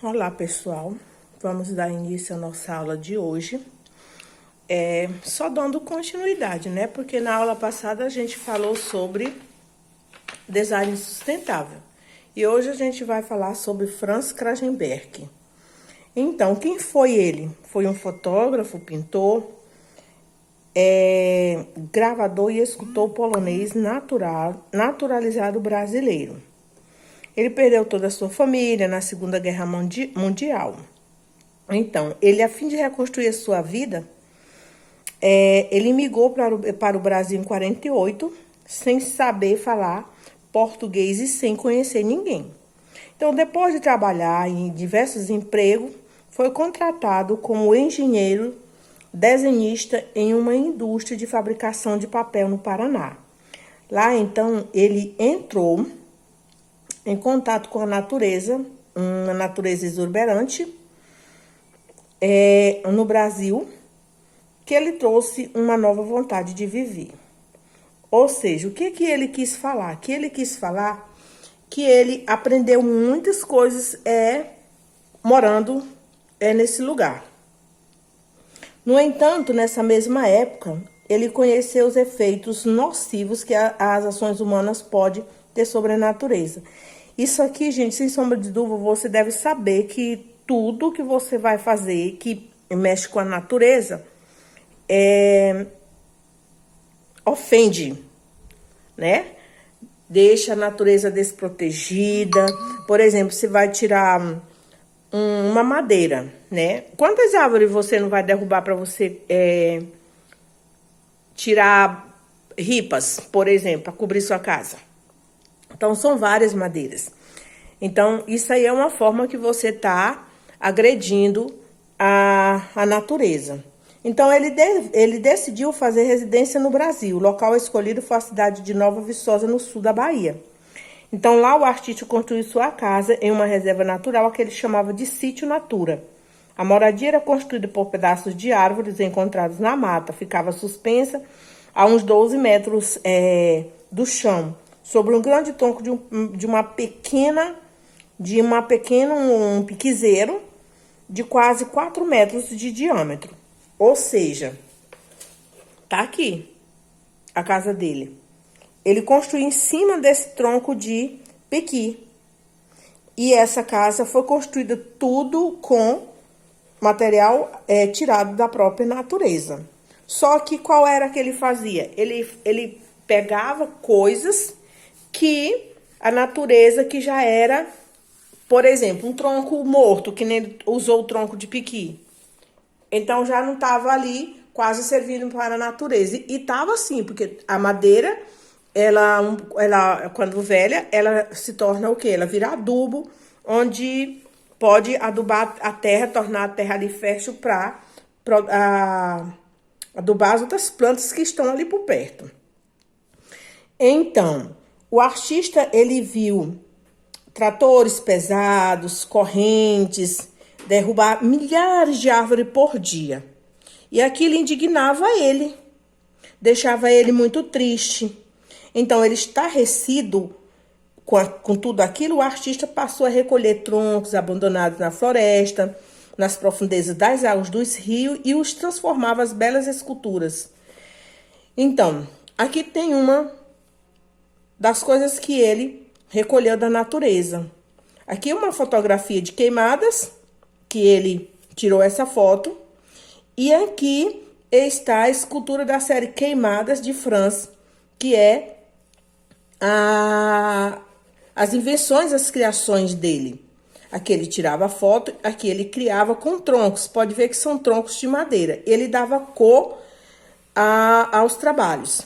Olá, pessoal. Vamos dar início à nossa aula de hoje. Só dando continuidade, né? Porque na aula passada a gente falou sobre design sustentável. E hoje a gente vai falar sobre Franz Kragenberg. Então, quem foi ele? Foi um fotógrafo, pintor, gravador e escultor polonês naturalizado brasileiro. Ele perdeu toda a sua família na Segunda Guerra Mundial. Então, ele, a fim de reconstruir a sua vida, ele migrou para o Brasil em 1948, sem saber falar português e sem conhecer ninguém. Então, depois de trabalhar em diversos empregos, foi contratado como engenheiro desenhista em uma indústria de fabricação de papel no Paraná. Lá, então, ele entrou em contato com a natureza, uma natureza exuberante, no Brasil, que ele trouxe uma nova vontade de viver. Ou seja, o que ele quis falar? Que ele quis falar que ele aprendeu muitas coisas morando nesse lugar. No entanto, nessa mesma época, ele conheceu os efeitos nocivos que as ações humanas podem ter sobre a natureza. Isso aqui, gente, sem sombra de dúvida, você deve saber que tudo que você vai fazer que mexe com a natureza ofende, né? Deixa a natureza desprotegida. Por exemplo, você vai tirar uma madeira, né? Quantas árvores você não vai derrubar para você tirar ripas, por exemplo, para cobrir sua casa? Então, são várias madeiras. Então, isso aí é uma forma que você está agredindo a natureza. Então, ele decidiu fazer residência no Brasil. O local escolhido foi a cidade de Nova Viçosa, no sul da Bahia. Então, lá o artista construiu sua casa em uma reserva natural que ele chamava de Sítio Natura. A moradia era construída por pedaços de árvores encontrados na mata. Ficava suspensa a uns 12 metros do chão, sobre um grande tronco um piquezeiro de quase 4 metros de diâmetro. Ou seja, tá aqui a casa dele. Ele construiu em cima desse tronco de piqui. E essa casa foi construída tudo com material tirado da própria natureza. Só que qual era que ele fazia? Ele pegava coisas que a natureza que já era, por exemplo, um tronco morto, que nem usou o tronco de piqui. Então, já não estava ali quase servindo para a natureza. E estava assim, porque a madeira, ela, quando velha, ela se torna o quê? Ela vira adubo, onde pode adubar a terra, tornar a terra ali fértil para adubar as outras plantas que estão ali por perto. Então, o artista, ele viu tratores pesados, correntes, derrubar milhares de árvores por dia. E aquilo indignava ele, deixava ele muito triste. Então, ele estarrecido com tudo aquilo, o artista passou a recolher troncos abandonados na floresta, nas profundezas das águas dos rios e os transformava em belas esculturas. Então, aqui tem uma das coisas que ele recolheu da natureza. Aqui é uma fotografia de queimadas, que ele tirou essa foto. E aqui está a escultura da série Queimadas de Franz, que é as invenções, as criações dele. Aqui ele tirava foto, aqui ele criava com troncos. Pode ver que são troncos de madeira. Ele dava cor aos trabalhos.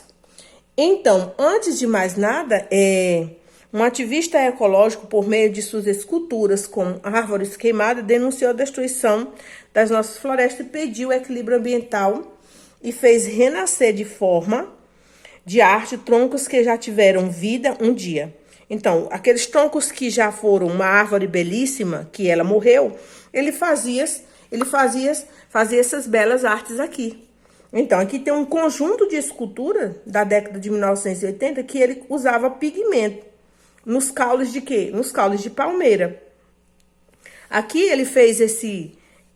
Então, antes de mais nada, um ativista ecológico, por meio de suas esculturas com árvores queimadas, denunciou a destruição das nossas florestas e pediu equilíbrio ambiental e fez renascer de forma de arte troncos que já tiveram vida um dia. Então, aqueles troncos que já foram uma árvore belíssima, que ela morreu, ele fazia essas belas artes aqui. Então, aqui tem um conjunto de escultura da década de 1980 que ele usava pigmento. Nos caules de quê? Nos caules de palmeira. Aqui ele fez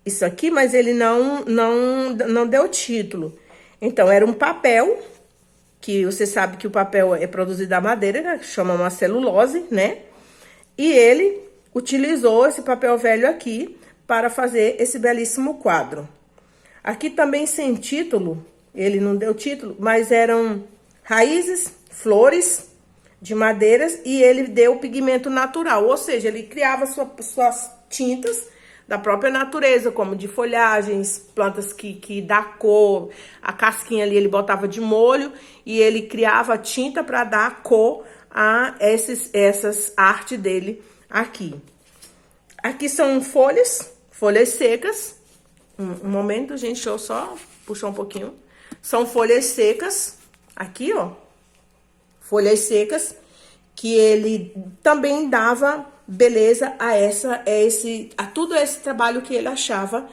isso aqui, mas ele não deu título. Então, era um papel, que você sabe que o papel é produzido da madeira, né? Chama uma celulose, né? E ele utilizou esse papel velho aqui para fazer esse belíssimo quadro. Aqui também sem título, ele não deu título, mas eram raízes, flores de madeiras e ele deu pigmento natural, ou seja, ele criava suas tintas da própria natureza, como de folhagens, plantas que dá cor, a casquinha ali ele botava de molho e ele criava tinta para dar cor a essas artes dele aqui. Aqui são folhas secas. Um momento, gente, deixa eu só puxar um pouquinho. São folhas secas, aqui, ó. Folhas secas, que ele também dava beleza a tudo esse trabalho que ele achava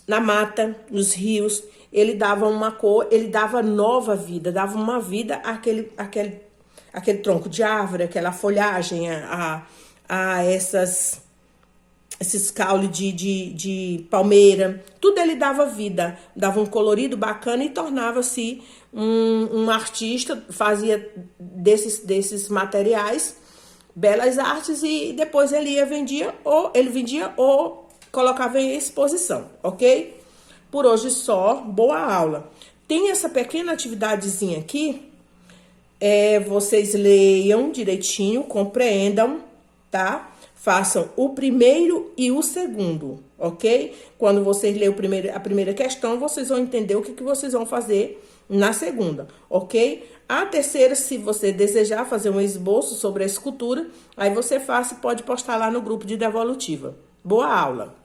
na mata, nos rios. Ele dava uma cor, ele dava nova vida, dava uma vida àquele tronco de árvore, aquela folhagem, esses caules de palmeira, tudo ele dava vida, dava um colorido bacana e tornava-se um artista, fazia desses materiais belas artes e depois ele vendia ou colocava em exposição, ok? Por hoje só, boa aula. Tem essa pequena atividadezinha aqui, vocês leiam direitinho, compreendam, tá? Façam o primeiro e o segundo, ok? Quando vocês lerem a primeira questão, vocês vão entender o que vocês vão fazer na segunda, ok? A terceira, se você desejar fazer um esboço sobre a escultura, aí você pode postar lá no grupo de devolutiva. Boa aula!